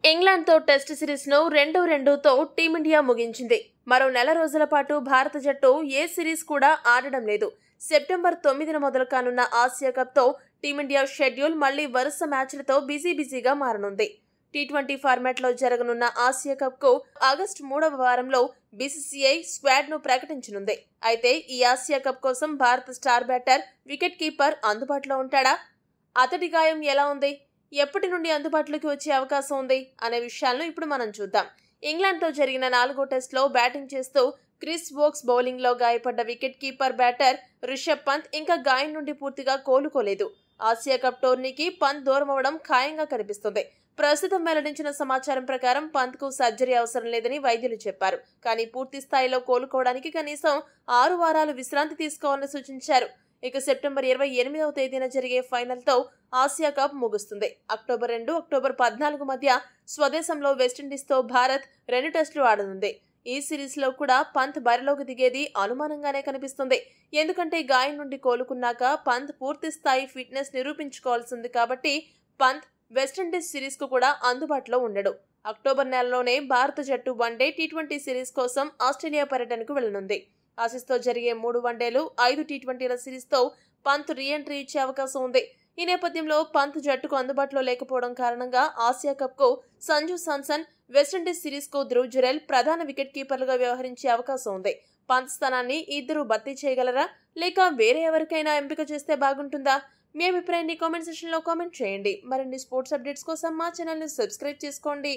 ఇంగ్లాండ్తో test సిరీస్ను 2-2తో team India ముగించింది. మరో నెల రోజుల పాటు భారత జట్టు ఏ సిరీస్ కూడా ఆడడం లేదు. సెప్టెంబర్ 9న మొదలు కానున్న ఆసియా కప్తో టీమిండియా షెడ్యూల్ మళ్లీ వరుస మ్యాచ్లతో బిజీగా మారనుంది. టీ20 ఫార్మాట్లో జరగనున్న ఆసియా కప్కు ఆగస్టు 3వ వారంలో బీసీసీఐ స్క్వాడ్ను ప్రకటించనుంది. అయితే ఈ ఆసియా కప్ కోసం భారత స్టార్ బ్యాటర్, వికెట్ కీపర్ అందుబాటులో ఉంటాడా? అతడి గాయం ఎలా ఉంది? ఎప్పటి నుండి అందుబాటులోకి వచ్చే అవకాశం ఉంది అనే విషయాలను ఇప్పుడు మనం చూద్దాం. ఇంగ్లాండ్తో జరిగిన 4వ టెస్ట్లో బ్యాటింగ్ చేస్తూ క్రిస్ వోక్స్ బౌలింగ్లో గాయపడ్డ wicket keeper batter Rishabh Pant ఇంకా గాయం నుండి పూర్తిగా కోలుకోలేదు. ఆసియా కప్ టోర్నీకి పంత్ దూరమవడం ఖాయంగా కనిపిస్తుంది. ప్రస్తుతం వెల్లడించిన సమాచారం ప్రకారం పంత్కు సర్జరీ అవసరం లేదని వైద్యులు చెప్పారు. కానీ పూర్తి స్థాయిలో కోలుకోవడానికి కనీసం 6 వారాలు విశ్రాంతి తీసుకోవాలని సూచించారు. ఇక సెప్టెంబర్ 28వ తేదీన జరిగే ఫైనల్తో ఆసియా కప్ ముగుస్తుంది. అక్టోబర్ 2, అక్టోబర్ 14 మధ్య స్వదేశంలో వెస్టిండీస్తో భారత్ 2 టెస్టులు ఆడనుంది. ఈ సిరీస్లో కూడా పంత్ బరిలోకి దిగేది అనుమానంగానే కనిపిస్తుంది. ఎందుకంటే గాయం నుండి కోలుకున్నాక పంత్ పూర్తి స్థాయి ఫిట్నెస్ నిరూపించుకోవాల్సింది కాబట్టి పంత్ వెస్టిండీస్ సిరీస్కు కూడా అందుబాటులో ఉండడు. అక్టోబర్ నెలలోనే భారత జట్టు వన్డే, టీ20 సిరీస్ కోసం ఆస్ట్రేలియా పర్యటనకు వెళ్లనుంది. ఆసీస్తో జరిగే 3 వన్డేలు, 5 టీ20ల సిరీస్తో పంత్ రీ-ఎంట్రీ ఇచ్చే అవకాశం ఉంది. ఈ నేపథ్యంలో పంత్ జట్టుకు అందుబాటులో లేకపోవడం కారణంగా ఆసియా కప్కు సంజు సామ్సన్, వెస్టిండీస్ సిరీస్కు ధ్రువ్ జురెల్ ప్రధాన వికెట్ కీపర్లుగా వ్యవహరించే అవకాశం ఉంది. పంత్ స్థానాన్ని ఇద్దరు భర్తీ చేయగలరా, లేక వేరే ఎవరికైనా ఎంపిక చేస్తే బాగుంటుందా? మీ అభిప్రాయాన్ని కామెంట్ సెక్షన్లో కామెంట్ చేయండి. మరిన్ని స్పోర్ట్స్ అప్డేట్స్ కోసం మా ఛానల్ని సబ్స్క్రైబ్ చేసుకోండి.